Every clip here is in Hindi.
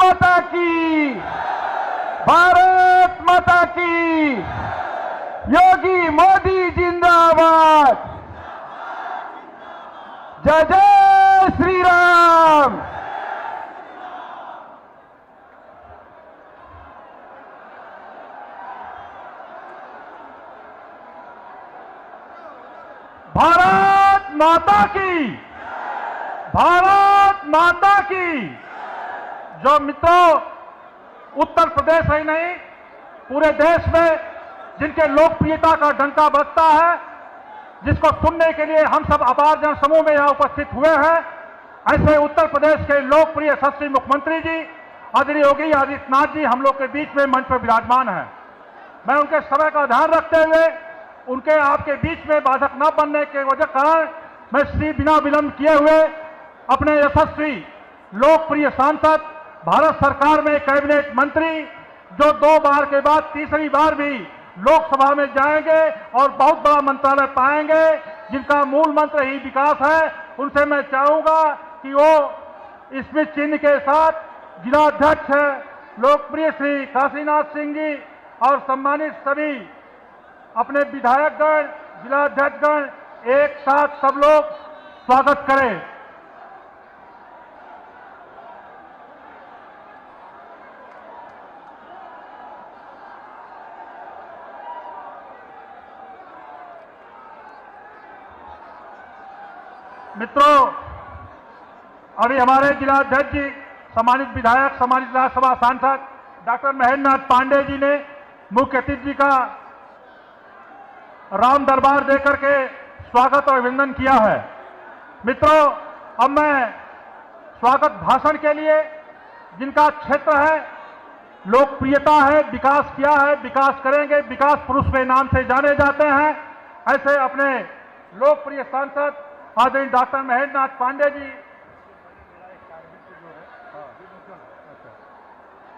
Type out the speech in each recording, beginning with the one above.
माता की, भारत माता की, योगी मोदी जिंदाबाद, जय जय श्री राम। भारत माता की, भारत माता की। जो मित्रों, उत्तर प्रदेश ही नहीं पूरे देश में जिनके लोकप्रियता का डंका बजता है, जिसको सुनने के लिए हम सब अपार जन समूह में यहां उपस्थित हुए हैं, ऐसे उत्तर प्रदेश के लोकप्रिय यशस्वी मुख्यमंत्री जी आदरणीय योगी आदित्यनाथ जी हम लोग के बीच में मंच पर विराजमान हैं। मैं उनके समय का ध्यान रखते हुए उनके आपके बीच में बाधक न बनने के वजह कारण मैं श्री बिना विलंब किए हुए अपने यशस्वी लोकप्रिय सांसद, भारत सरकार में कैबिनेट मंत्री, जो 2 बार के बाद तीसरी बार भी लोकसभा में जाएंगे और बहुत बड़ा मंत्रालय पाएंगे, जिनका मूल मंत्र ही विकास है, उनसे मैं चाहूंगा कि वो स्मृति चिन्ह के साथ जिलाध्यक्ष लोकप्रिय श्री काशीनाथ सिंह जी और सम्मानित सभी अपने विधायकगण, जिलाध्यक्षगण एक साथ सब लोग स्वागत करें। मित्रों, अभी हमारे जिलाध्यक्ष जी, सम्मानित विधायक, सम्मानित राज्यसभा सांसद डॉक्टर महेंद्रनाथ पांडे जी ने मुख्य अतिथि जी का राम दरबार देकर के स्वागत और अभिनंदन किया है। मित्रों, अब मैं स्वागत भाषण के लिए, जिनका क्षेत्र है, लोकप्रियता है, विकास किया है, विकास करेंगे, विकास पुरुष के नाम से जाने जाते हैं, ऐसे अपने लोकप्रिय सांसद आदरणीय डॉक्टर महेंद्रनाथ पांडे जी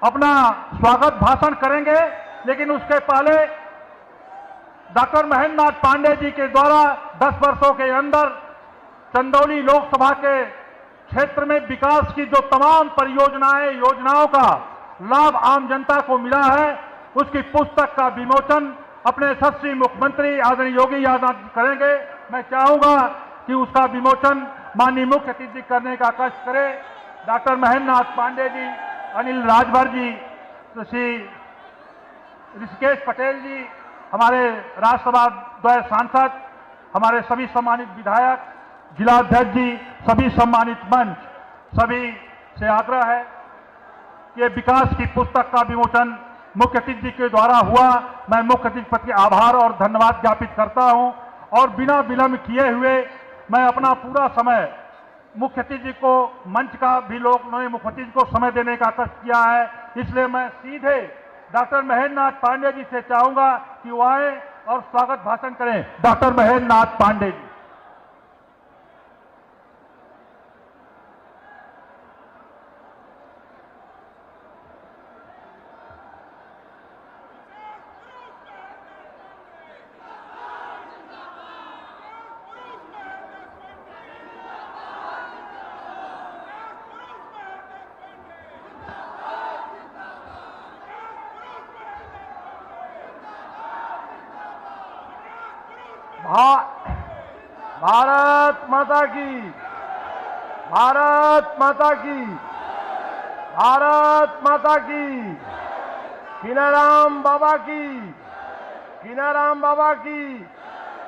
अपना स्वागत भाषण करेंगे। लेकिन उसके पहले डॉक्टर महेंद्रनाथ पांडे जी के द्वारा 10 वर्षों के अंदर चंदौली लोकसभा के क्षेत्र में विकास की जो तमाम परियोजनाएं, योजनाओं का लाभ आम जनता को मिला है, उसकी पुस्तक का विमोचन अपने यशस्वी मुख्यमंत्री आदरणीय योगी आदित्यनाथ करेंगे। मैं चाहूंगा कि उसका विमोचन माननीय मुख्य अतिथि करने का कष्ट करें। डॉक्टर महेंद्रनाथ पांडे जी, अनिल राजभर जी, श्री ऋषिकेश पटेल जी, हमारे राज्यसभा द्वय सांसद, हमारे सभी सम्मानित विधायक, जिलाध्यक्ष जी, सभी सम्मानित मंच, सभी से आग्रह है कि विकास की पुस्तक का विमोचन मुख्य अतिथि जी के द्वारा हुआ। मैं मुख्य अतिथि प्रति आभार और धन्यवाद ज्ञापित करता हूं और बिना विलंब किए हुए मैं अपना पूरा समय मुख्य अतिथि जी को, मंच का भी लोग मुख्य अतिथि को समय देने का कष्ट किया है, इसलिए मैं सीधे डॉक्टर महेंद्रनाथ पांडे जी से चाहूंगा कि वो आए और स्वागत भाषण करें। डॉक्टर महेंद्रनाथ पांडे जी। भारत माता की, भारत माता की, भारत माता की, कीनाराम बाबा की, कीनाराम बाबा की,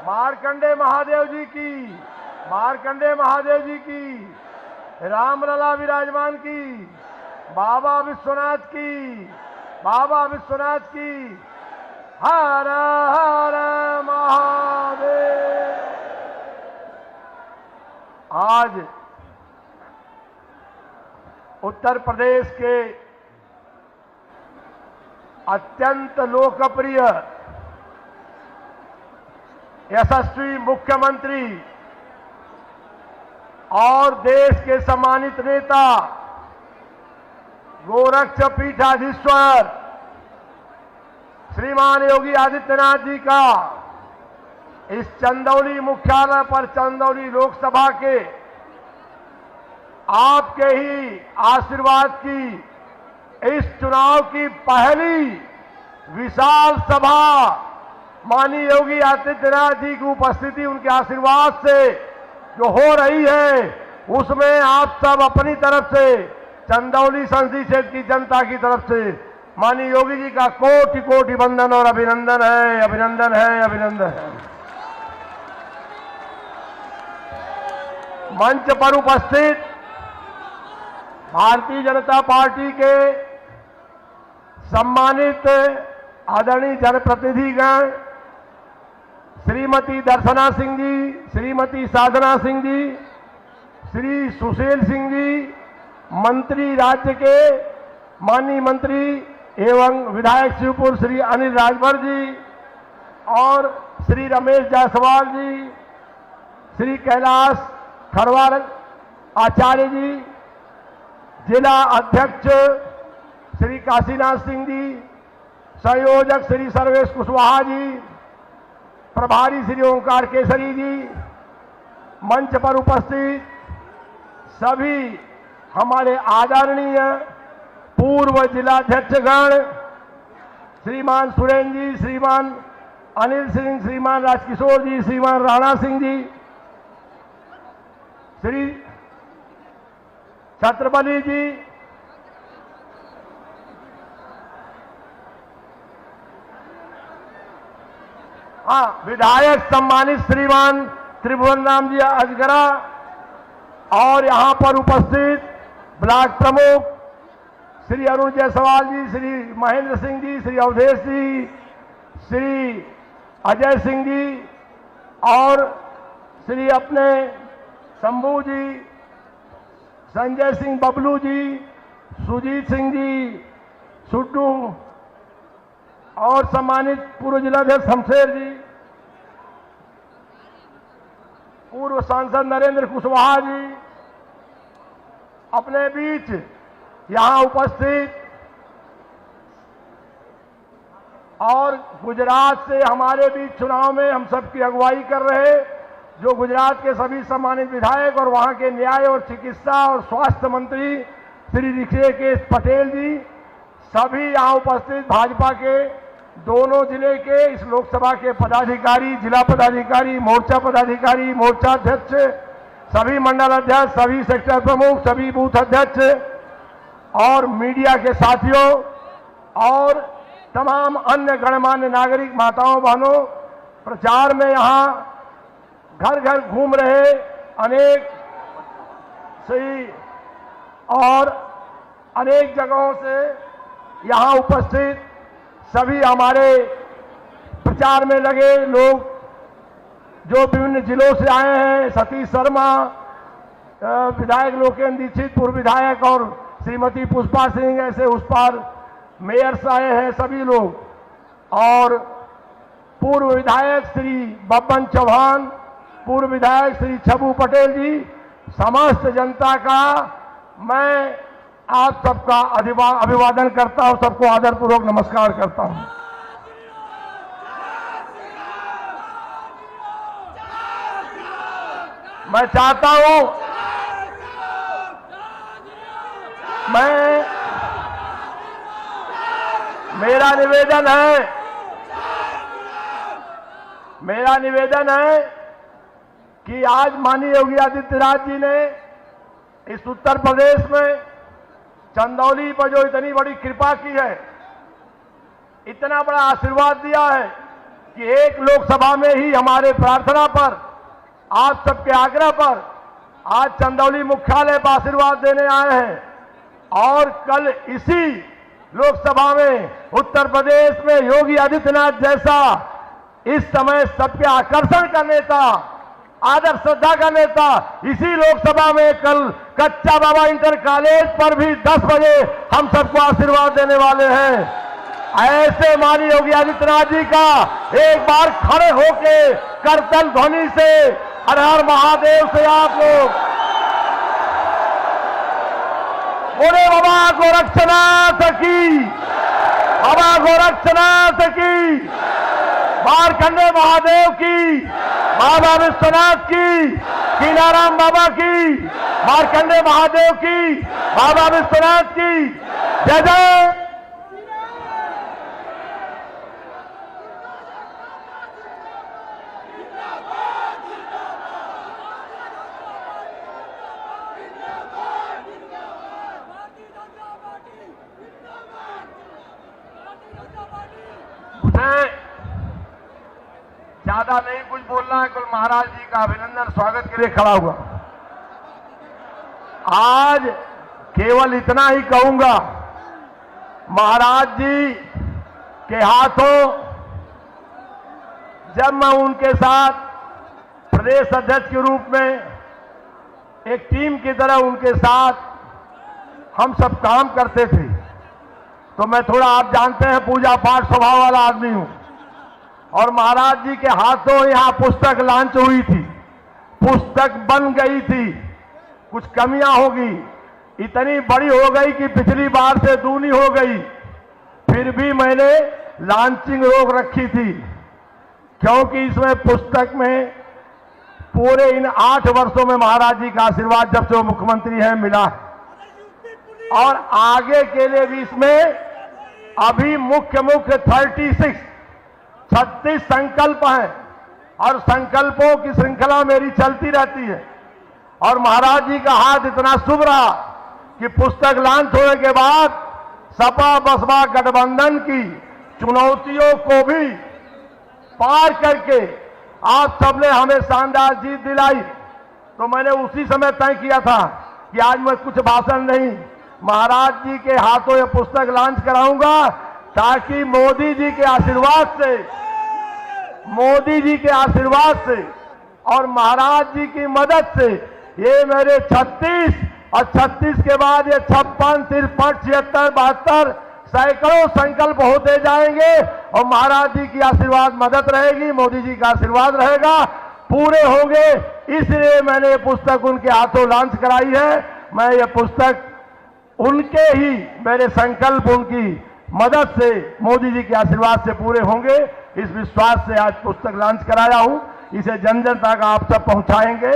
मार्कंडे महादेव जी की, मार्कंडे महादेव जी की, रामलला विराजमान की, बाबा विश्वनाथ की, बाबा विश्वनाथ की, हर हर महादेव। आज उत्तर प्रदेश के अत्यंत लोकप्रिय यशस्वी मुख्यमंत्री और देश के सम्मानित नेता गोरक्ष पीठाधीश्वर श्रीमान योगी आदित्यनाथ जी का इस चंदौली मुख्यालय पर, चंदौली लोकसभा के आपके ही आशीर्वाद की इस चुनाव की पहली विशाल सभा माननीय योगी आदित्यनाथ जी की उपस्थिति, उनके आशीर्वाद से जो हो रही है, उसमें आप सब अपनी तरफ से, चंदौली संसदीय क्षेत्र की जनता की तरफ से माननीय योगी जी का कोटि कोटि वंदन और अभिनंदन है, अभिनंदन है, अभिनंदन है। मंच पर उपस्थित भारतीय जनता पार्टी के सम्मानित आदरणीय जनप्रतिनिधिगण, श्रीमती दर्शना सिंह जी, श्रीमती साधना सिंह जी, श्री सुशील सिंह जी, मंत्री राज्य के माननीय मंत्री एवं विधायक शिवपुर श्री अनिल राजभर जी और श्री रमेश जायसवाल जी, श्री कैलाश खरवार आचार्य जी, जिला अध्यक्ष श्री काशीनाथ सिंह जी, संयोजक श्री सर्वेश कुशवाहा जी, प्रभारी श्री ओंकार केसरी जी, मंच पर उपस्थित सभी हमारे आदरणीय पूर्व जिलाध्यक्षगण, श्रीमान सुरेंद्र जी, श्रीमान अनिल सिंह, श्रीमान राजकिशोर जी, श्रीमान राणा सिंह जी, श्री छत्रबली जी, विधायक सम्मानित श्रीमान त्रिभुवन राम जी अजगरा और यहां पर उपस्थित ब्लॉक प्रमुख श्री अरुण जायसवाल जी, श्री महेंद्र सिंह जी, श्री अवधेश जी, श्री अजय सिंह जी और श्री अपने शंभू जी, संजय सिंह बबलू जी, सुजीत सिंह जी, सुड्डू और सम्मानित पूर्व जिलाध्यक्ष शमशेर जी, पूर्व सांसद नरेंद्र कुशवाहा जी, अपने बीच यहां उपस्थित और गुजरात से हमारे बीच चुनाव में हम सबकी अगुवाई कर रहे जो गुजरात के सभी सम्मानित विधायक और वहां के न्याय और चिकित्सा और स्वास्थ्य मंत्री श्री ऋषिकेश पटेल जी, सभी यहां उपस्थित भाजपा के दोनों जिले के इस लोकसभा के पदाधिकारी, जिला पदाधिकारी, मोर्चा पदाधिकारी, मोर्चा अध्यक्ष, सभी मंडल अध्यक्ष, सभी सेक्टर प्रमुख, सभी बूथ अध्यक्ष और मीडिया के साथियों और तमाम अन्य गणमान्य नागरिक माताओं बहनों, प्रचार में यहां घर घर घूम रहे अनेक सही और अनेक जगहों से यहां उपस्थित सभी हमारे प्रचार में लगे लोग जो विभिन्न जिलों से आए हैं, सतीश शर्मा, विधायक लोकेन्द्र दीक्षित पूर्व विधायक और श्रीमती पुष्पा सिंह, ऐसे उस पार मेयर्स आए हैं सभी लोग और पूर्व विधायक श्री बब्बन चौहान, पूर्व विधायक श्री छबू पटेल जी, समस्त जनता का मैं आप सबका अभिवादन करता हूं, सबको आदरपूर्वक नमस्कार करता हूं। मैं चाहता हूं मेरा निवेदन है कि आज माननीय योगी आदित्यनाथ जी ने इस उत्तर प्रदेश में चंदौली पर जो इतनी बड़ी कृपा की है, इतना बड़ा आशीर्वाद दिया है कि एक लोकसभा में ही हमारे प्रार्थना पर, आप सबके आग्रह पर आज चंदौली मुख्यालय पर आशीर्वाद देने आए हैं और कल इसी लोकसभा में उत्तर प्रदेश में योगी आदित्यनाथ जैसा इस समय सबके आकर्षण का नेता, आदर श्रद्धा का नेता इसी लोकसभा में कल कच्चा बाबा इंटर कॉलेज पर भी 10 बजे हम सबको आशीर्वाद देने वाले हैं। ऐसे माननीय योगी आदित्यनाथ जी का एक बार खड़े होके करतल ध्वनि से हर हर महादेव से आप लोग बोले बाबा गोरक्षनाथ की, बाबा गोरक्षनाथ की, मारकंडे महादेव की, बाबा विश्वनाथ की, कीनाराम बाबा की, मारकंडे महादेव की, बाबा विश्वनाथ की जय जय। मुझे ज्यादा नहीं कुछ बोलना है, कुल महाराज जी का अभिनंदन स्वागत के लिए खड़ा हुआ। आज केवल इतना ही कहूंगा, महाराज जी के हाथों जब मैं उनके साथ प्रदेश अध्यक्ष के रूप में एक टीम की तरह उनके साथ हम सब काम करते थे, तो मैं थोड़ा, आप जानते हैं, पूजा पाठ स्वभाव वाला आदमी हूं। और महाराज जी के हाथों यहां पुस्तक लॉन्च हुई थी, पुस्तक बन गई थी, कुछ कमियां होगी, इतनी बड़ी हो गई कि पिछली बार से दूनी हो गई, फिर भी मैंने लॉन्चिंग रोक रखी थी, क्योंकि इसमें पुस्तक में पूरे इन 8 वर्षों में महाराज जी का आशीर्वाद जब से वो मुख्यमंत्री हैं मिला है, और आगे के लिए भी इसमें अभी मुख्य 36 संकल्प हैं, और संकल्पों की श्रृंखला मेरी चलती रहती है। और महाराज जी का हाथ इतना शुभ रहा कि पुस्तक लॉन्च होने के बाद सपा बसपा गठबंधन की चुनौतियों को भी पार करके आप सबने हमें शानदार जीत दिलाई। तो मैंने उसी समय तय किया था कि आज मैं कुछ भाषण नहीं, महाराज जी के हाथों ये पुस्तक लॉन्च कराऊंगा, ताकि मोदी जी के आशीर्वाद से और महाराज जी की मदद से ये मेरे 36 और 36 के बाद ये 56, 53, 76, 72 सैकड़ों संकल्प होते जाएंगे, और महाराज जी की आशीर्वाद मदद रहेगी, मोदी जी का आशीर्वाद रहेगा, पूरे होंगे। इसलिए मैंने ये पुस्तक उनके हाथों लॉन्च कराई है। मैं ये पुस्तक उनके ही, मेरे संकल्प उनकी मदद से, मोदी जी के आशीर्वाद से पूरे होंगे, इस विश्वास से आज पुस्तक लॉन्च कराया हूं। इसे जन जन तक आप सब पहुंचाएंगे।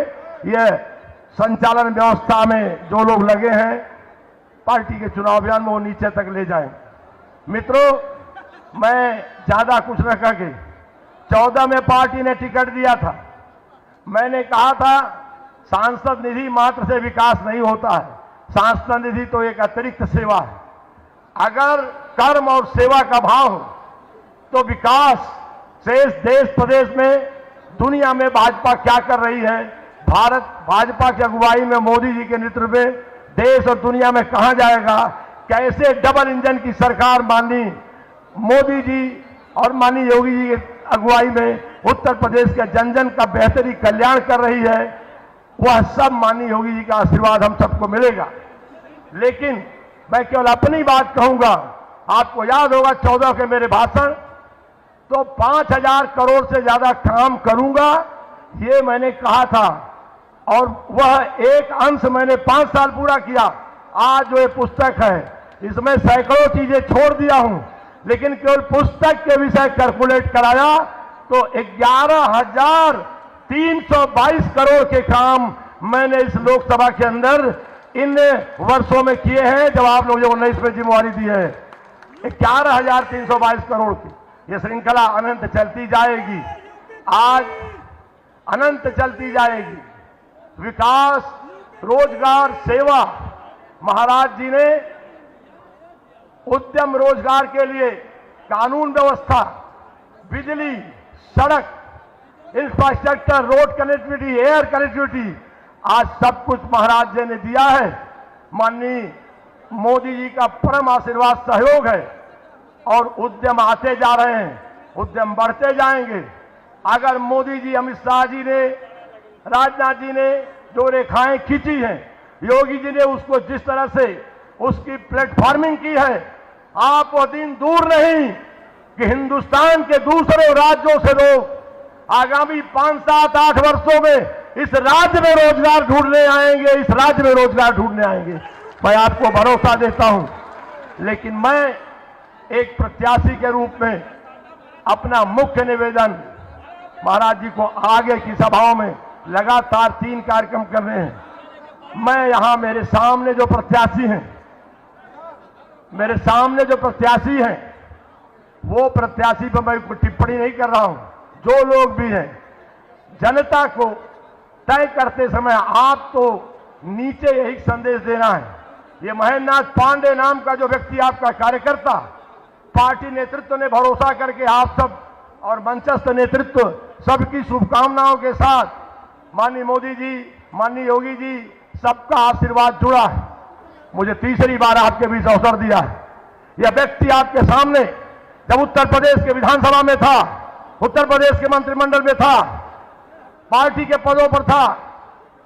यह संचालन व्यवस्था में जो लोग लगे हैं पार्टी के चुनाव अभियान में, वो नीचे तक ले जाएं। मित्रों, मैं ज्यादा कुछ न करके 14 में पार्टी ने टिकट दिया था, मैंने कहा था सांसद निधि मात्र से विकास नहीं होता है, सांसद निधि तो एक अतिरिक्त सेवा है। अगर कर्म और सेवा का भाव हो तो विकास शेष देश प्रदेश में, दुनिया में भाजपा क्या कर रही है, भारत भाजपा की अगुवाई में, मोदी जी के नेतृत्व में देश और दुनिया में कहां जाएगा, कैसे डबल इंजन की सरकार माननीय मोदी जी और माननीय योगी जी की अगुवाई में उत्तर प्रदेश के जन जन का बेहतरी कल्याण कर रही है, वह सब माननीय योगी जी का आशीर्वाद हम सबको मिलेगा। लेकिन मैं केवल अपनी बात कहूंगा, आपको याद होगा 14 के मेरे भाषण, तो 5000 करोड़ से ज्यादा काम करूंगा, ये मैंने कहा था, और वह एक अंश मैंने 5 साल पूरा किया। आज जो ये पुस्तक है इसमें सैकड़ों चीजें छोड़ दिया हूं, लेकिन केवल पुस्तक के विषय कैलकुलेट कराया तो 11,322 करोड़ के काम मैंने इस लोकसभा के अंदर इन वर्षों में किए हैं, जब आप लोगों को 19 में जिम्मेवारी दी है। 11,322 करोड़ की ये श्रृंखला अनंत चलती जाएगी, आज अनंत चलती जाएगी। विकास, रोजगार, सेवा, महाराज जी ने उद्यम रोजगार के लिए कानून व्यवस्था, बिजली, सड़क, infrastructure, road connectivity, air connectivity, आज सब कुछ महाराज जी ने दिया है। माननीय मोदी जी का परम आशीर्वाद सहयोग है, और उद्यम आते जा रहे हैं, उद्यम बढ़ते जाएंगे। अगर मोदी जी, अमित शाह जी ने, राजनाथ जी ने जो रेखाएं खींची हैं, योगी जी ने उसको जिस तरह से उसकी प्लेटफॉर्मिंग की है, आप वो दिन दूर नहीं कि हिंदुस्तान के दूसरे राज्यों से लोग आगामी 5, 7, 8 वर्षों में इस राज्य में रोजगार ढूंढने आएंगे, इस राज्य में रोजगार ढूंढने आएंगे, मैं आपको भरोसा देता हूं। लेकिन मैं एक प्रत्याशी के रूप में अपना मुख्य निवेदन महाराज जी को, आगे की सभाओं में लगातार 3 कार्यक्रम कर रहे हैं। मैं यहां मेरे सामने जो प्रत्याशी हैं, मेरे सामने जो प्रत्याशी हैं वो प्रत्याशी पर मैं कोई टिप्पणी नहीं कर रहा हूं। जो लोग भी हैं, जनता को तय करते समय आपको नीचे यही संदेश देना है। ये महेंद्र नाथ पांडे नाम का जो व्यक्ति, आपका कार्यकर्ता, पार्टी नेतृत्व ने भरोसा करके आप सब और मंचस्थ नेतृत्व सबकी शुभकामनाओं के साथ माननीय मोदी जी, माननीय योगी जी, सबका आशीर्वाद जुड़ा है। मुझे तीसरी बार आपके बीच अवसर दिया है। यह व्यक्ति आपके सामने जब उत्तर प्रदेश के विधानसभा में था, उत्तर प्रदेश के मंत्रिमंडल में था, पार्टी के पदों पर था,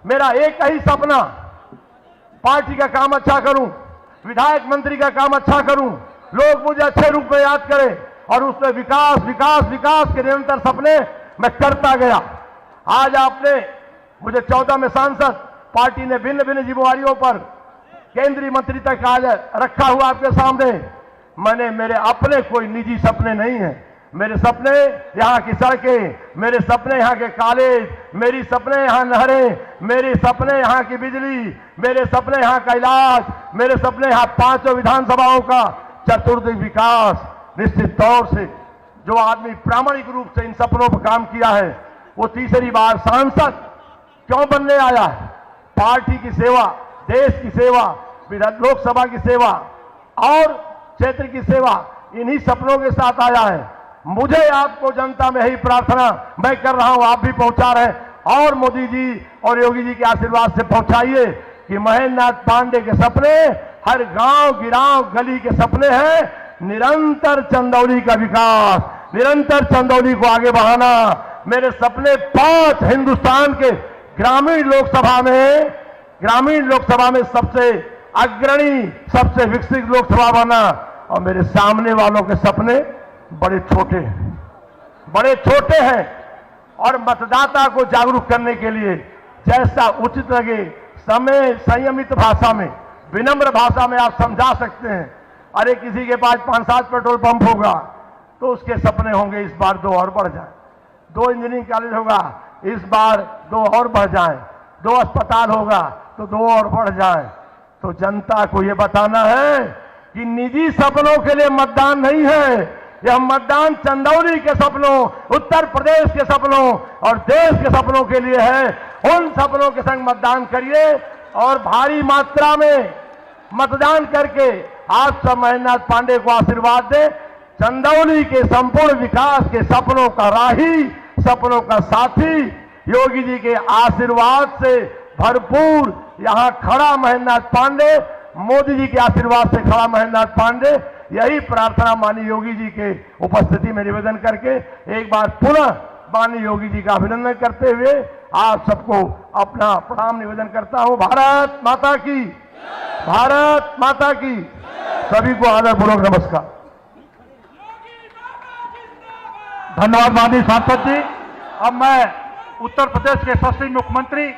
मेरा एक ही सपना, पार्टी का काम अच्छा करूं, विधायक मंत्री का काम अच्छा करूं, लोग मुझे अच्छे रूप में याद करें, और उसमें विकास विकास विकास के निरंतर सपने मैं करता गया। आज आपने मुझे 14 में सांसद, पार्टी ने भिन्न भिन्न जिम्मेवारियों पर केंद्रीय मंत्री तक आज रखा हुआ आपके सामने। मैंने, मेरे अपने कोई निजी सपने नहीं हैं। मेरे सपने यहाँ की सड़कें, मेरे सपने यहाँ के कॉलेज, मेरी सपने यहाँ नहरें, मेरे सपने यहाँ की बिजली, मेरे सपने यहाँ का इलाज, मेरे सपने यहाँ 5 विधानसभाओं का चतुर्दिक विकास। निश्चित तौर से जो आदमी प्रामाणिक रूप से इन सपनों पर काम किया है, वो तीसरी बार सांसद क्यों बनने आया है? पार्टी की सेवा, देश की सेवा, लोकसभा की सेवा और क्षेत्र की सेवा, इन्हीं सपनों के साथ आया है। मुझे आपको जनता में यही प्रार्थना मैं कर रहा हूं, आप भी पहुंचा रहे हैं, और मोदी जी और योगी जी के आशीर्वाद से पहुंचाइए कि महेंद्र नाथ पांडे के सपने हर गांव गिराव गली के सपने हैं। निरंतर चंदौली का विकास, निरंतर चंदौली को आगे बढ़ाना। मेरे सपने 5 हिंदुस्तान के ग्रामीण लोकसभा में सबसे अग्रणी, सबसे विकसित लोकसभा बना। और मेरे सामने वालों के सपने बड़े छोटे हैं, और मतदाता को जागरूक करने के लिए जैसा उचित लगे, समय संयमित भाषा में, विनम्र भाषा में आप समझा सकते हैं। अरे किसी के पास 5-7 पेट्रोल पंप होगा तो उसके सपने होंगे इस बार 2 और बढ़ जाए, 2 इंजीनियरिंग कॉलेज होगा इस बार 2 और बढ़ जाए, 2 अस्पताल होगा तो 2 और बढ़ जाए। तो जनता को यह बताना है कि निजी सपनों के लिए मतदान नहीं है, यह मतदान चंदौली के सपनों, उत्तर प्रदेश के सपनों और देश के सपनों के लिए है। उन सपनों के संग मतदान करिए और भारी मात्रा में मतदान करके आप सब महेंद्र नाथ पांडे को आशीर्वाद दें। चंदौली के संपूर्ण विकास के सपनों का राही, सपनों का साथी, योगी जी के आशीर्वाद से भरपूर यहां खड़ा महेंद्र नाथ पांडे, मोदी जी के आशीर्वाद से खड़ा महेंद्र नाथ पांडे। यही प्रार्थना माननीय योगी जी के उपस्थिति में निवेदन करके एक बार पुनः माननीय योगी जी का अभिनंदन करते हुए आप सबको अपना प्रणाम निवेदन करता हूं। भारत माता की, भारत माता की। सभी को आदरपूर्वक नमस्कार। धन्यवाद माननीय सांसद जी। अब मैं उत्तर प्रदेश के यशस्वी मुख्यमंत्री,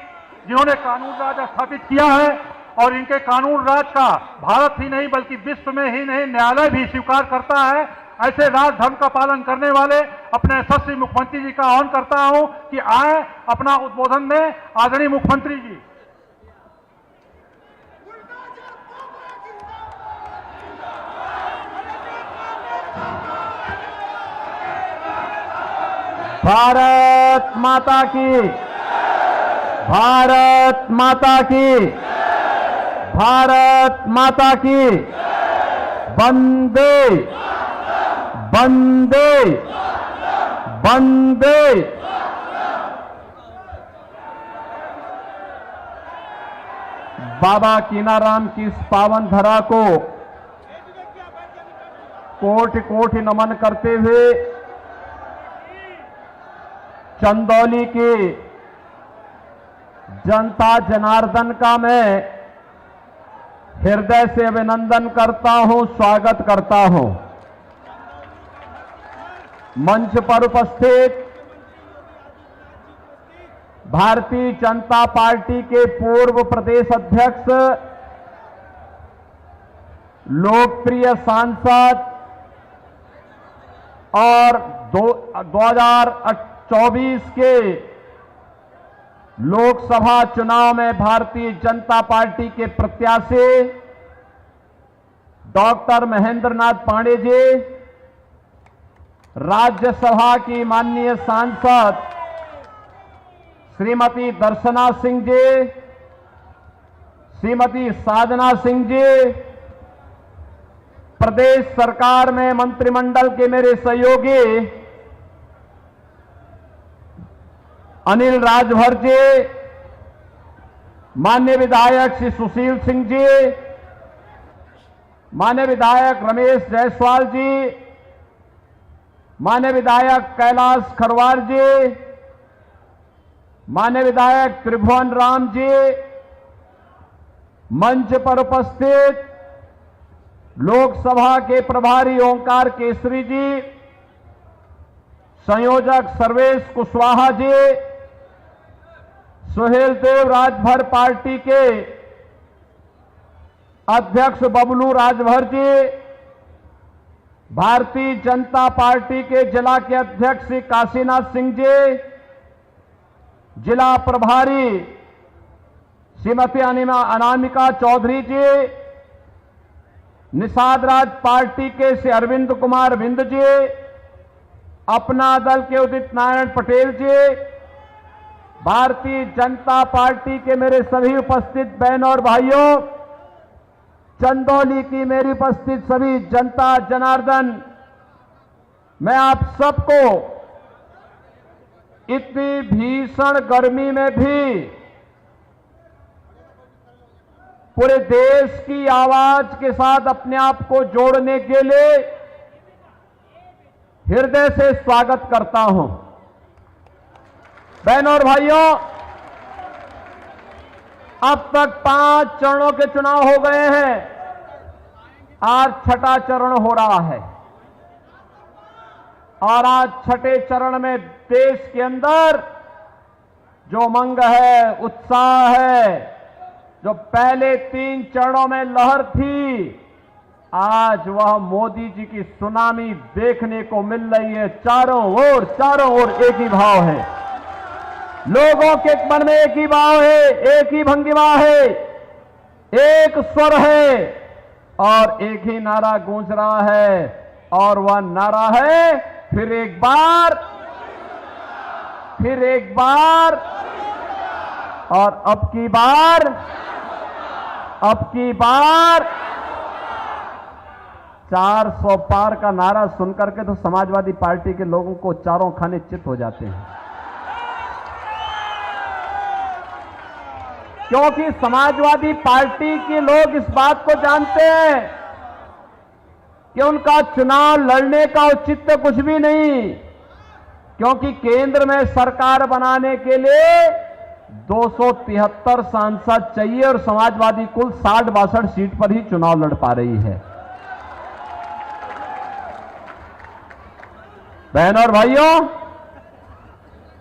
जिन्होंने कानून राज स्थापित किया है और इनके कानून राज का भारत ही नहीं बल्कि विश्व में ही नहीं न्यायालय भी स्वीकार करता है, ऐसे राजधर्म का पालन करने वाले अपने यशस्वी मुख्यमंत्री जी का आह्वान करता हूं कि आए अपना उद्बोधन दें। आदरणीय मुख्यमंत्री जी। भारत माता की, भारत माता की, भारत माता की। वंदे वंदे वंदे। बाबा कीनाराम की इस पावन धरा को कोटि कोटि नमन करते हुए चंदौली के जनता जनार्दन का मैं हृदय से अभिनंदन करता हूं, स्वागत करता हूं। मंच पर उपस्थित भारतीय जनता पार्टी के पूर्व प्रदेश अध्यक्ष, लोकप्रिय सांसद और 2024 के लोकसभा चुनाव में भारतीय जनता पार्टी के प्रत्याशी डॉक्टर महेंद्र नाथ पांडे जी, राज्यसभा की माननीय सांसद श्रीमती दर्शना सिंह जी, श्रीमती साधना सिंह जी, प्रदेश सरकार में मंत्रिमंडल के मेरे सहयोगी अनिल राजभर जी, माननीय विधायक श्री सुशील सिंह जी, माननीय विधायक रमेश जायसवाल जी, माननीय विधायक कैलाश खरवार जी, माननीय विधायक त्रिभुवन राम जी, मंच पर उपस्थित लोकसभा के प्रभारी ओंकार केसरी जी, संयोजक सर्वेश कुशवाहा जी, सुहेल देव राजभर पार्टी के अध्यक्ष बबलू राजभर जी, भारतीय जनता पार्टी के जिला के अध्यक्ष श्री काशीनाथ सिंह जी, जिला प्रभारी श्रीमती अनामिका चौधरी जी, निषाद राज पार्टी के श्री अरविंद कुमार बिंद जी, अपना दल के उदित नारायण पटेल जी, भारतीय जनता पार्टी के मेरे सभी उपस्थित बहन और भाइयों, चंदौली की मेरी उपस्थित सभी जनता जनार्दन, मैं आप सबको इतनी भीषण गर्मी में भी पूरे देश की आवाज के साथ अपने आप को जोड़ने के लिए हृदय से स्वागत करता हूं। बहनों और भाइयों, अब तक 5 चरणों के चुनाव हो गए हैं, आज 6ठा चरण हो रहा है और आज 6ठे चरण में देश के अंदर जो उमंग है, उत्साह है, जो पहले 3 चरणों में लहर थी, आज वह मोदी जी की सुनामी देखने को मिल रही है। चारों ओर एक ही भाव है, लोगों के मन में एक ही भाव है, एक ही भंगिमा है, एक स्वर है और एक ही नारा गूंज रहा है और वह नारा है फिर एक बार और अब की बार 400 पार का नारा सुनकर के तो समाजवादी पार्टी के लोगों को चारों खाने चित हो जाते हैं, क्योंकि समाजवादी पार्टी के लोग इस बात को जानते हैं कि उनका चुनाव लड़ने का औचित्य कुछ भी नहीं, क्योंकि केंद्र में सरकार बनाने के लिए 273 सांसद चाहिए और समाजवादी कुल 60-62 सीट पर ही चुनाव लड़ पा रही है। बहनों और भाइयों,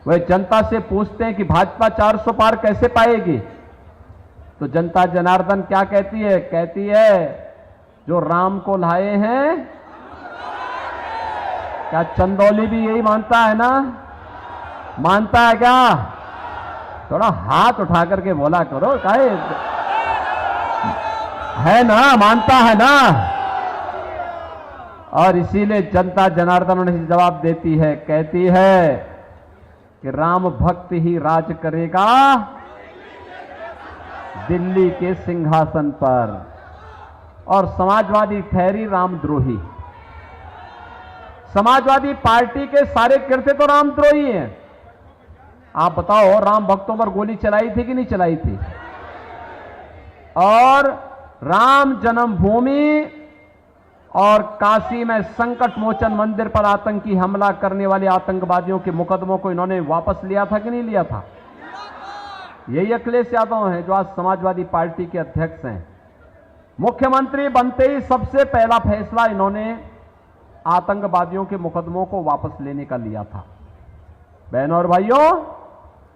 वे जनता से पूछते हैं कि भाजपा 400 पार कैसे पाएगी, तो जनता जनार्दन क्या कहती है? कहती है जो राम को लाए हैं। क्या चंदौली भी यही मानता है ना? मानता है क्या? थोड़ा हाथ उठा करके बोला करो, काहे है ना, मानता है ना। और इसीलिए जनता जनार्दन उन्हें जवाब देती है, कहती है कि राम भक्त ही राज करेगा दिल्ली के सिंहासन पर। और समाजवादी ठहरी रामद्रोही। समाजवादी पार्टी के सारे कृत्य तो रामद्रोही हैं। आप बताओ, राम भक्तों पर गोली चलाई थी कि नहीं चलाई थी? और राम जन्मभूमि और काशी में संकट मोचन मंदिर पर आतंकी हमला करने वाले आतंकवादियों के मुकदमों को इन्होंने वापस लिया था कि नहीं लिया था? यही अखिलेश यादव हैं जो आज समाजवादी पार्टी के अध्यक्ष हैं। मुख्यमंत्री बनते ही सबसे पहला फैसला इन्होंने आतंकवादियों के मुकदमों को वापस लेने का लिया था। बहनों और भाइयों,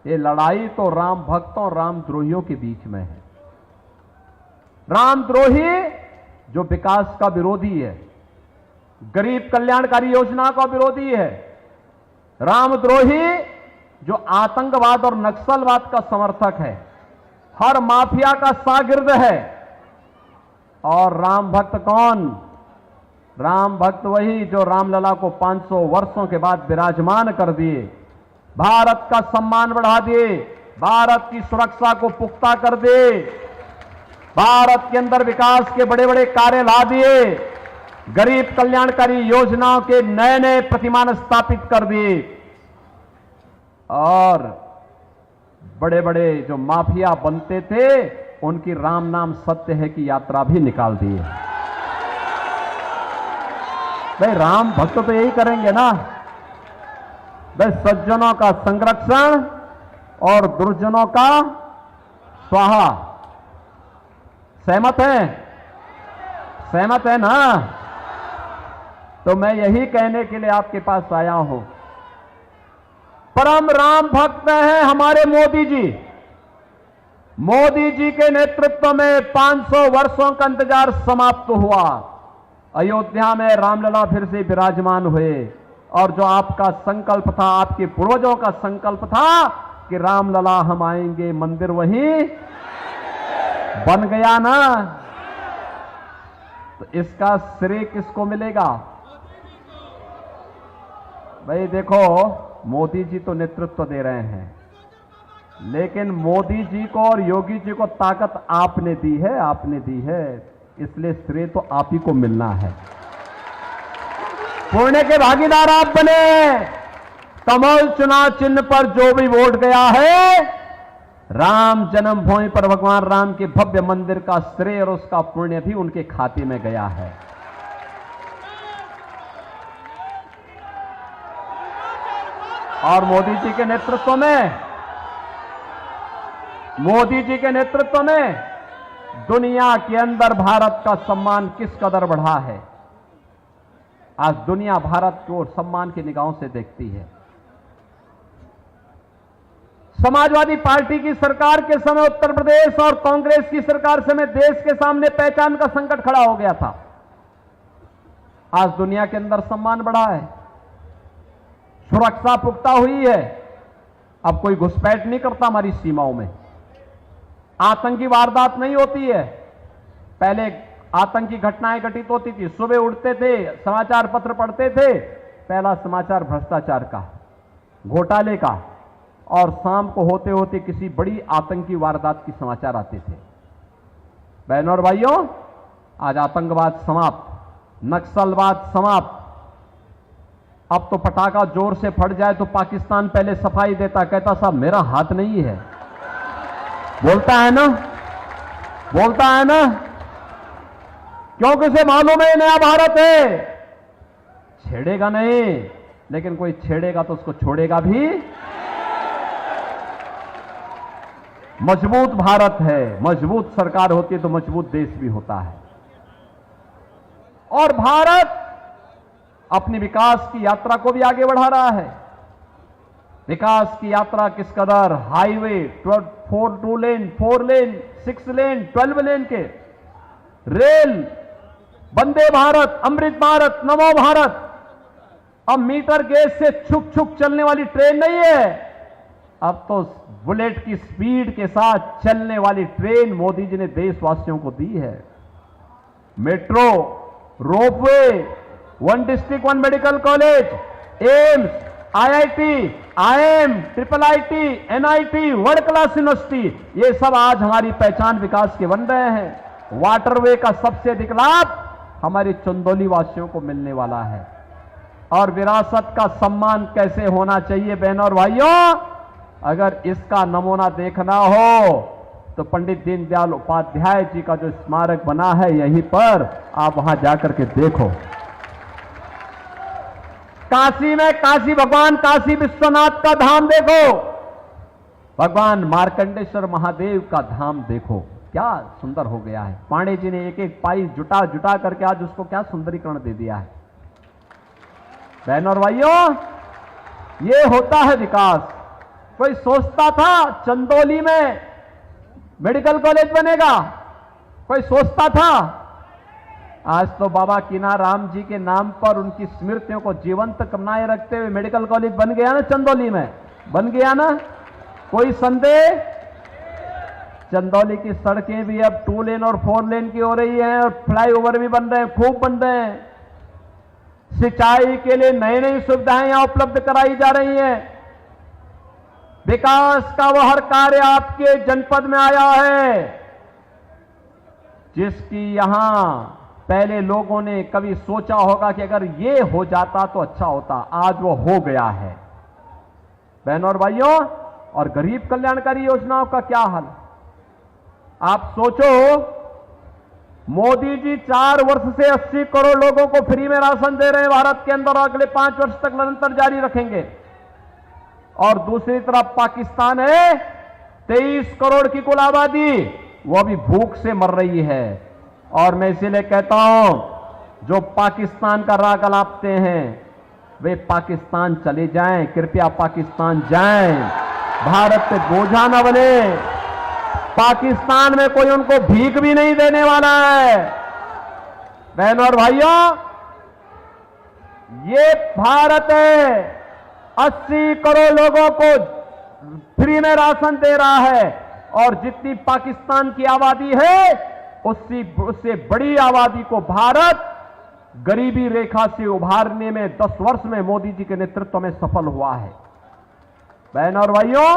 ये लड़ाई तो राम भक्तों और रामद्रोहियों के बीच में है। रामद्रोही जो विकास का विरोधी है, गरीब कल्याणकारी योजना का विरोधी है। रामद्रोही जो आतंकवाद और नक्सलवाद का समर्थक है, हर माफिया का शागिर्द है। और राम भक्त कौन? राम भक्त वही जो रामलला को 500 वर्षों के बाद विराजमान कर दिए, भारत का सम्मान बढ़ा दिए, भारत की सुरक्षा को पुख्ता कर दिए, भारत के अंदर विकास के बड़े बड़े कार्य ला दिए, गरीब कल्याणकारी योजनाओं के नए नए प्रतिमान स्थापित कर दिए और बड़े बड़े जो माफिया बनते थे उनकी राम नाम सत्य है की यात्रा भी निकाल दी है। भाई राम भक्त तो यही करेंगे ना, भाई सज्जनों का संरक्षण और दुर्जनों का स्वाहा। सहमत है? सहमत है ना? तो मैं यही कहने के लिए आपके पास आया हूं। परम राम भक्त हैं हमारे मोदी जी। मोदी जी के नेतृत्व में 500 वर्षों का इंतजार समाप्त हुआ। अयोध्या में रामलला फिर से विराजमान हुए और जो आपका संकल्प था, आपके पूर्वजों का संकल्प था कि रामलला हम आएंगे, मंदिर वहीं बन गया ना। तो इसका श्रेय किसको मिलेगा? भाई देखो, मोदी जी तो नेतृत्व दे रहे हैं, लेकिन मोदी जी को और योगी जी को ताकत आपने दी है, आपने दी है, इसलिए श्रेय तो आप ही को मिलना है। पुण्य के भागीदार आप बने। कमल चुनाव चिन्ह पर जो भी वोट गया है, राम जन्मभूमि पर भगवान राम के भव्य मंदिर का श्रेय और उसका पुण्य भी उनके खाते में गया है। और मोदी जी के नेतृत्व में दुनिया के अंदर भारत का सम्मान किस कदर बढ़ा है। आज दुनिया भारत को सम्मान की निगाहों से देखती है। समाजवादी पार्टी की सरकार के समय उत्तर प्रदेश और कांग्रेस की सरकार समय देश के सामने पहचान का संकट खड़ा हो गया था। आज दुनिया के अंदर सम्मान बढ़ा है, सुरक्षा पुख्ता हुई है। अब कोई घुसपैठ नहीं करता हमारी सीमाओं में, आतंकी वारदात नहीं होती है। पहले आतंकी घटनाएं घटित होती थी, सुबह उठते थे, समाचार पत्र पढ़ते थे, पहला समाचार भ्रष्टाचार का, घोटाले का, और शाम को होते होते किसी बड़ी आतंकी वारदात की समाचार आते थे। बहनों और भाइयों, आज आतंकवाद समाप्त, नक्सलवाद समाप्त। अब तो पटाखा जोर से फट जाए तो पाकिस्तान पहले सफाई देता, कहता साहब मेरा हाथ नहीं है। बोलता है ना, बोलता है ना, क्योंकि उसे मालूम है नया भारत है, छेड़ेगा नहीं, लेकिन कोई छेड़ेगा तो उसको छोड़ेगा भी। मजबूत भारत है, मजबूत सरकार होती है तो मजबूत देश भी होता है। और भारत अपनी विकास की यात्रा को भी आगे बढ़ा रहा है। विकास की यात्रा किस कदर, हाईवे 2 लेन, 4 लेन, 6 लेन, 12 लेन के, रेल, वंदे भारत, अमृत भारत, नमो भारत। अब मीटर गेज से छुक छुक चलने वाली ट्रेन नहीं है, अब तो बुलेट की स्पीड के साथ चलने वाली ट्रेन मोदी जी ने देशवासियों को दी है। Metro, ropeway, 1 district 1 medical college, AIIMS, IIT, IIM, IIIT, NIT, world class university, ये सब आज हमारी पहचान विकास के बन रहे हैं। वाटरवे का सबसे अधिक लाभ हमारे चंदौली वासियों को मिलने वाला है। और विरासत का सम्मान कैसे होना चाहिए बहनों और भाइयों, अगर इसका नमूना देखना हो तो पंडित दीनदयाल उपाध्याय जी का जो स्मारक बना है यहीं पर, आप वहां जाकर के देखो। काशी में काशी भगवान काशी विश्वनाथ का धाम देखो, भगवान मार्कंडेश्वर महादेव का धाम देखो, क्या सुंदर हो गया है। पांडे जी ने एक एक पाई जुटा जुटा करके आज उसको क्या सुंदरीकरण दे दिया है। बहनों और भाइयों, ये होता है विकास। कोई सोचता था चंदौली में मेडिकल कॉलेज बनेगा, कोई सोचता था? आज तो बाबा कीनाराम जी के नाम पर उनकी स्मृतियों को जीवंत बनाए रखते हुए मेडिकल कॉलेज बन गया ना, चंदौली में बन गया ना, कोई संदेह? चंदौली की सड़कें भी अब 2 लेन और 4 लेन की हो रही हैं और फ्लाईओवर भी बन रहे हैं, खूब बन रहे हैं। सिंचाई के लिए नई नई सुविधाएं यहां उपलब्ध कराई जा रही हैं। विकास का वह हर कार्य आपके जनपद में आया है जिसकी यहां पहले लोगों ने कभी सोचा होगा कि अगर ये हो जाता तो अच्छा होता, आज वो हो गया है। बहनों और भाइयों, और गरीब कल्याणकारी योजनाओं का क्या हाल? आप सोचो, मोदी जी 4 वर्ष से 80 करोड़ लोगों को फ्री में राशन दे रहे हैं भारत के अंदर, और अगले 5 वर्ष तक निरंतर जारी रखेंगे। और दूसरी तरफ पाकिस्तान है, 23 करोड़ की कुल आबादी, वो अभी भूख से मर रही है। और मैं इसीलिए कहता हूं, जो पाकिस्तान का राग अलापते हैं वे पाकिस्तान चले जाएं, कृपया पाकिस्तान जाएं, भारत पे बोझा न बने। पाकिस्तान में कोई उनको भीख भी नहीं देने वाला है। बहनों और भाइयों, ये भारत है, 80 करोड़ लोगों को फ्री में राशन दे रहा है, और जितनी पाकिस्तान की आबादी है उससे बड़ी आबादी को भारत गरीबी रेखा से उभारने में 10 वर्ष में मोदी जी के नेतृत्व में सफल हुआ है। बहनों और भाइयों,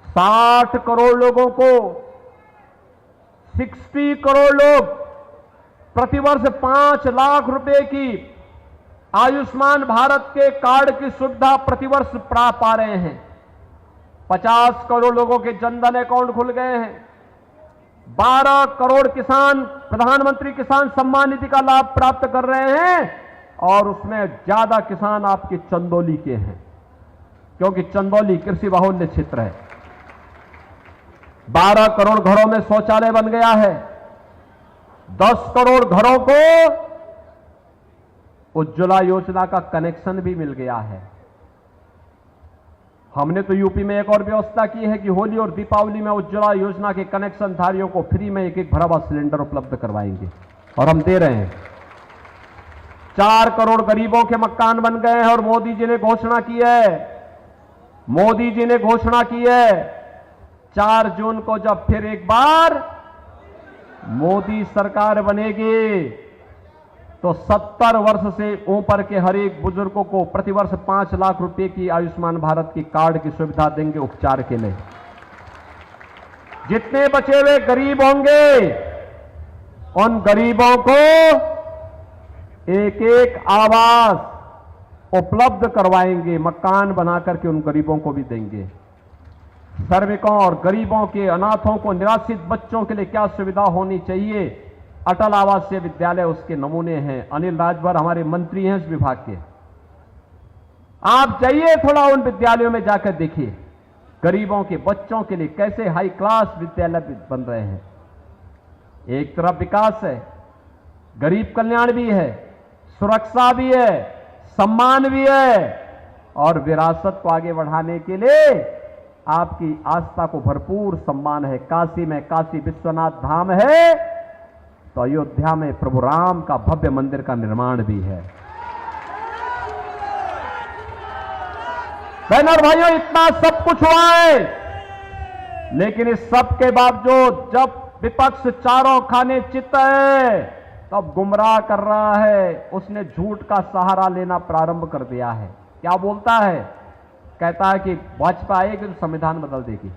60 करोड़ लोगों को 60 करोड़ लोग प्रतिवर्ष 5 लाख रुपए की आयुष्मान भारत के कार्ड की सुविधा प्रतिवर्ष पा रहे हैं। 50 करोड़ लोगों के जनधन अकाउंट खुल गए हैं। 12 करोड़ किसान प्रधानमंत्री किसान सम्मान निधि का लाभ प्राप्त कर रहे हैं, और उसमें ज्यादा किसान आपके चंदौली के हैं, क्योंकि चंदौली कृषि बाहुल्य क्षेत्र है। 12 करोड़ घरों में शौचालय बन गया है। 10 करोड़ घरों को उज्ज्वला योजना का कनेक्शन भी मिल गया है। हमने तो यूपी में एक और व्यवस्था की है कि होली और दीपावली में उज्ज्वला योजना के कनेक्शन धारियों को फ्री में एक भरा हुआ सिलेंडर उपलब्ध करवाएंगे, और हम दे रहे हैं। 4 करोड़ गरीबों के मकान बन गए हैं, और मोदी जी ने घोषणा की है 4 जून को जब फिर एक बार मोदी सरकार बनेगी तो 70 वर्ष से ऊपर के हर एक बुजुर्गों को प्रतिवर्ष 5 लाख रुपए की आयुष्मान भारत की कार्ड की सुविधा देंगे उपचार के लिए। जितने बचे हुए गरीब होंगे उन गरीबों को एक एक आवास उपलब्ध करवाएंगे, मकान बना करके उन गरीबों को भी देंगे। श्रमिकों और गरीबों के, अनाथों को, निराश्रित बच्चों के लिए क्या सुविधा होनी चाहिए, अटल आवासीय विद्यालय उसके नमूने हैं। अनिल राजभर हमारे मंत्री हैं इस विभाग के, आप जाइए थोड़ा उन विद्यालयों में जाकर देखिए गरीबों के बच्चों के लिए कैसे हाई क्लास विद्यालय बन रहे हैं। एक तरफ विकास है, गरीब कल्याण भी है, सुरक्षा भी है, सम्मान भी है, और विरासत को आगे बढ़ाने के लिए आपकी आस्था को भरपूर सम्मान है। काशी में काशी विश्वनाथ धाम है तो अयोध्या में प्रभु राम का भव्य मंदिर का निर्माण भी है। बहनों और भाइयों, इतना सब कुछ हुआ है, लेकिन इस सब के बावजूद जब विपक्ष चारों खाने चित है तब गुमराह कर रहा है। उसने झूठ का सहारा लेना प्रारंभ कर दिया है। क्या बोलता है? कहता है कि भाजपा आएगी तो संविधान बदल देगी।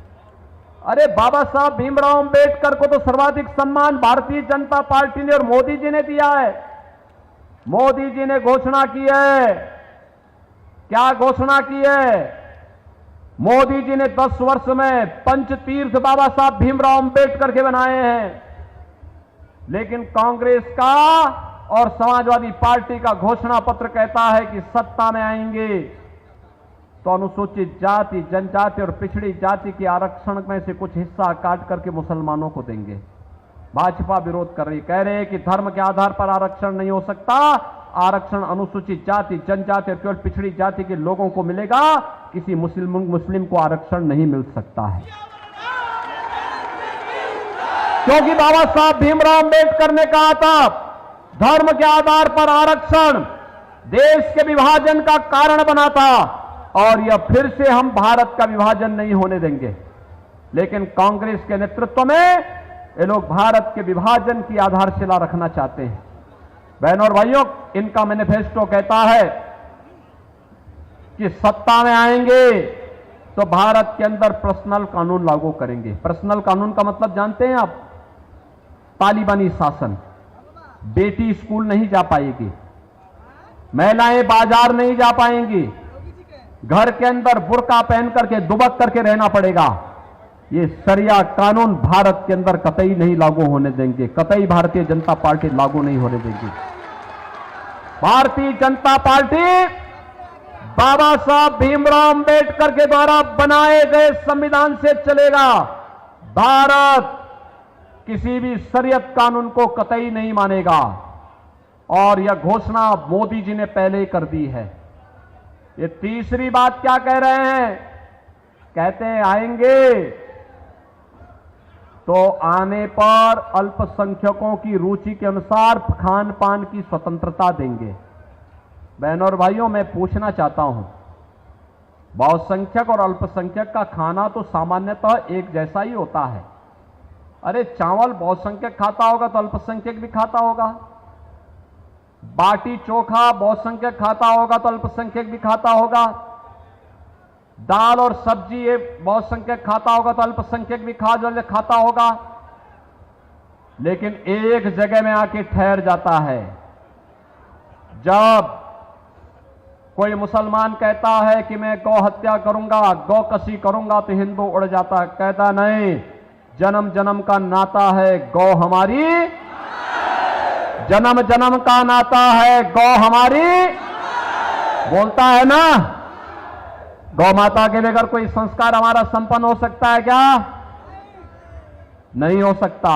अरे बाबा साहब भीमराव अंबेडकर को तो सर्वाधिक सम्मान भारतीय जनता पार्टी ने और मोदी जी ने दिया है। मोदी जी ने घोषणा की है, क्या घोषणा की है? मोदी जी ने 10 वर्ष में पंचतीर्थ बाबा साहब भीमराव अंबेडकर के बनाए हैं, लेकिन कांग्रेस का और समाजवादी पार्टी का घोषणा पत्र कहता है कि सत्ता में आएंगे तो अनुसूचित जाति, जनजाति और पिछड़ी जाति के आरक्षण में से कुछ हिस्सा काट करके मुसलमानों को देंगे। भाजपा विरोध कर रही, कह रहे हैं कि धर्म के आधार पर आरक्षण नहीं हो सकता, आरक्षण अनुसूचित जाति, जनजाति और केवल पिछड़ी जाति के लोगों को मिलेगा, किसी मुस्लिम को आरक्षण नहीं मिल सकता है। क्योंकि बाबा साहब भीमराव अंबेडकर ने कहा था धर्म के आधार पर आरक्षण देश के विभाजन का कारण बना था, और यह फिर से हम भारत का विभाजन नहीं होने देंगे। लेकिन कांग्रेस के नेतृत्व में ये लोग भारत के विभाजन की आधारशिला रखना चाहते हैं। बहनों और भाइयों, इनका मैनिफेस्टो कहता है कि सत्ता में आएंगे तो भारत के अंदर पर्सनल कानून लागू करेंगे। पर्सनल कानून का मतलब जानते हैं आप? तालिबानी शासन। बेटी स्कूल नहीं जा पाएगी, महिलाएं बाजार नहीं जा पाएंगी, घर के अंदर बुर्का पहन करके दुबक करके रहना पड़ेगा। ये शरिया कानून भारत के अंदर कतई नहीं लागू होने देंगे, कतई भारतीय जनता पार्टी लागू नहीं होने देगी। भारतीय जनता पार्टी बाबा साहब भीमराव अंबेडकर के द्वारा बनाए गए संविधान से चलेगा। भारत किसी भी शरीयत कानून को कतई नहीं मानेगा और यह घोषणा मोदी जी ने पहले ही कर दी है। ये तीसरी बात क्या कह रहे हैं? कहते हैं आएंगे तो आने पर अल्पसंख्यकों की रुचि के अनुसार खान पान की स्वतंत्रता देंगे। बहनों और भाइयों, मैं पूछना चाहता हूं, बहुसंख्यक और अल्पसंख्यक का खाना तो सामान्यतः एक जैसा ही होता है। अरे चावल बहुसंख्यक खाता होगा तो अल्पसंख्यक भी खाता होगा, बाटी चोखा बहुसंख्यक खाता होगा तो अल्पसंख्यक भी खाता होगा, दाल और सब्जी ये बहुसंख्यक खाता होगा तो अल्पसंख्यक भी खाता होगा। लेकिन एक जगह में आके ठहर जाता है। जब कोई मुसलमान कहता है कि मैं गौ हत्या करूंगा, गौ कसी करूंगा, तो हिंदू उड़ जाता है, कहता नहीं, जन्म जन्म का नाता है, गौ हमारी, जन्म जन्म का नाता है, गौ हमारी, बोलता है ना। गौ माता के बगैर कोई संस्कार हमारा संपन्न हो सकता है क्या? नहीं हो सकता।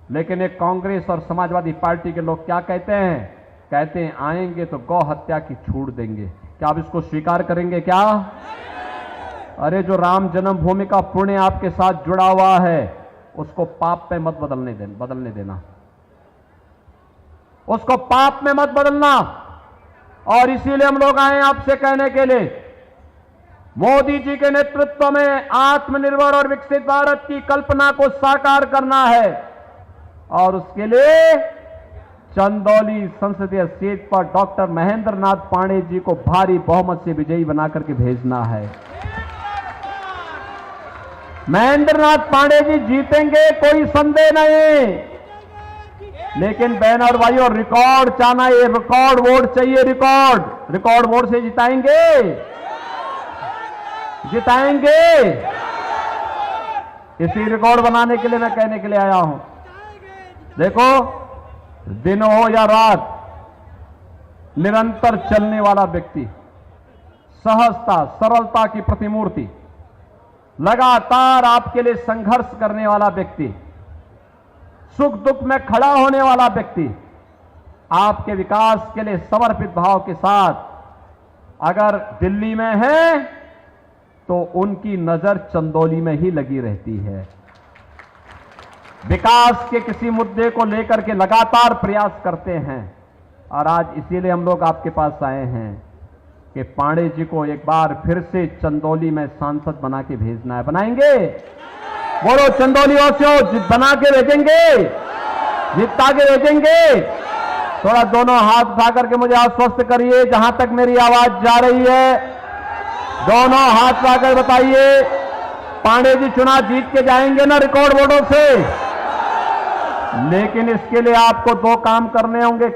लेकिन एक कांग्रेस और समाजवादी पार्टी के लोग क्या कहते हैं? कहते हैं आएंगे तो गौ हत्या की छूट देंगे। क्या आप इसको स्वीकार करेंगे क्या? अरे जो राम जन्मभूमि का पुण्य आपके साथ जुड़ा हुआ है उसको पाप में मत बदलने देना, उसको पाप में मत बदलना। और इसीलिए हम लोग आए आपसे कहने के लिए, मोदी जी के नेतृत्व में आत्मनिर्भर और विकसित भारत की कल्पना को साकार करना है और उसके लिए चंदौली संसदीय सीट पर डॉक्टर महेंद्र नाथ पांडे जी को भारी बहुमत से विजयी बना करके भेजना है। महेंद्र नाथ पांडे जी जीतेंगे, कोई संदेह नहीं। लेकिन बहन और भाइयों, रिकॉर्ड चाहना, ये रिकॉर्ड वोट चाहिए। रिकॉर्ड वोट से जिताएंगे, इसी रिकॉर्ड बनाने के लिए मैं कहने के लिए आया हूं। देखो, दिन हो या रात, निरंतर चलने वाला व्यक्ति, सहजता सरलता की प्रतिमूर्ति, लगातार आपके लिए संघर्ष करने वाला व्यक्ति, सुख दुख में खड़ा होने वाला व्यक्ति, आपके विकास के लिए समर्पित भाव के साथ अगर दिल्ली में है तो उनकी नजर चंदौली में ही लगी रहती है। विकास के किसी मुद्दे को लेकर के लगातार प्रयास करते हैं और आज इसीलिए हम लोग आपके पास आए हैं कि पांडे जी को एक बार फिर से चंदौली में सांसद बना के भेजना है। बनाएंगे? बोलो चंदौली वासियों, बना के भेजेंगे, जिता के भेजेंगे। थोड़ा दोनों हाथ उठा करके मुझे आश्वस्त करिए, जहां तक मेरी आवाज जा रही है दोनों हाथ उठाकर बताइए, पांडे जी चुनाव जीत के जाएंगे ना रिकॉर्ड वोटों से? लेकिन इसके लिए आपको दो काम करने होंगे।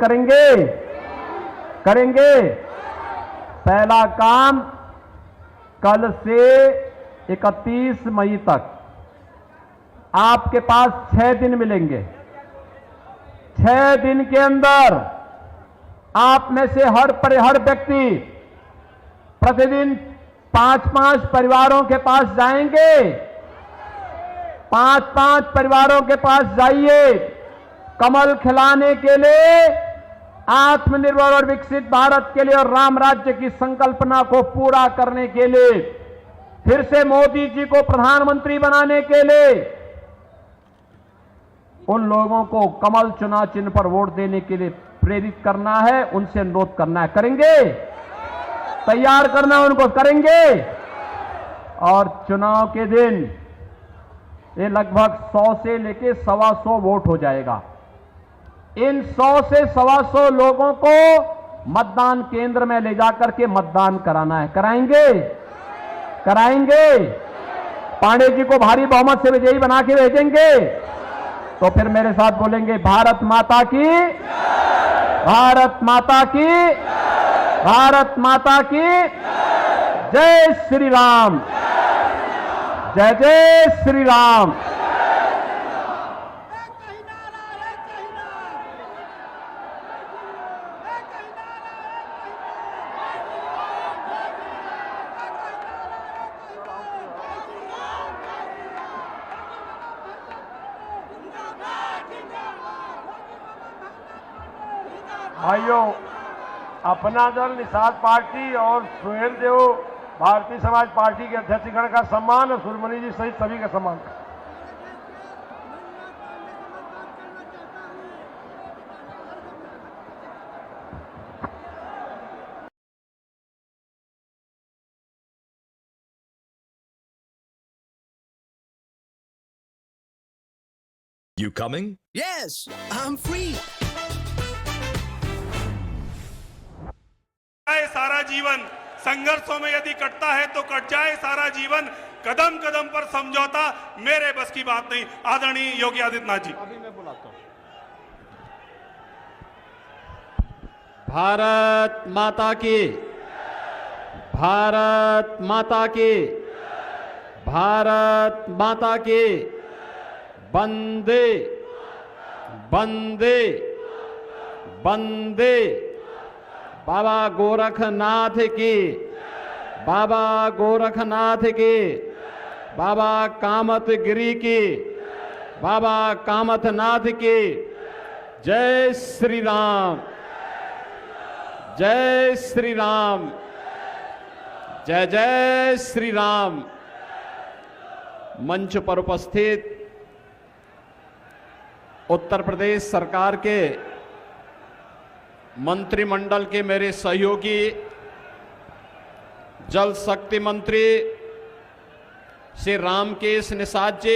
करेंगे। पहला काम, कल से 31 मई तक आपके पास 6 दिन मिलेंगे। 6 दिन के अंदर आप में से हर व्यक्ति प्रतिदिन 5-5 परिवारों के पास जाएंगे। 5-5 परिवारों के पास जाइए, कमल खिलाने के लिए, आत्मनिर्भर और विकसित भारत के लिए और राम राज्य की संकल्पना को पूरा करने के लिए, फिर से मोदी जी को प्रधानमंत्री बनाने के लिए उन लोगों को कमल चुनाव चिन्ह पर वोट देने के लिए प्रेरित करना है, उनसे अनुरोध करना है। करेंगे? तैयार करना है उनको। करेंगे? और चुनाव के दिन ये लगभग 100 से लेके 125 वोट हो जाएगा। इन 100 से 125 लोगों को मतदान केंद्र में ले जाकर के मतदान कराना है। कराएंगे? कराएंगे? पांडे जी को भारी बहुमत से विजयी बना के भेजेंगे? तो फिर मेरे साथ बोलेंगे, भारत माता की, भारत माता की, भारत माता की जय श्री राम, जय जय श्री राम। भाइयों, अपना दल निषाद पार्टी और सुहेल देव भारतीय समाज पार्टी के अध्यक्षगण का सम्मान और सुरमणि जी सहित सभी का सम्मान। You coming? Yes, I'm free. सारा जीवन संघर्षों में यदि कटता है तो कट जाए सारा जीवन, कदम कदम पर समझौता मेरे बस की बात नहीं। आदरणीय योगी आदित्यनाथ जी। अभी मैं बुलाता हूं। भारत माता की, भारत माता की, भारत माता की, वंदे वंदे वंदे। बाबा गोरखनाथ की, बाबा गोरखनाथ की, बाबा कामतगिरी की, बाबा कामतनाथ की जय श्री राम, जय श्री राम, जय जय श्री राम। मंच पर उपस्थित उत्तर प्रदेश सरकार के मंत्रिमंडल के मेरे सहयोगी जल शक्ति मंत्री श्री रामकेश निषाद जी,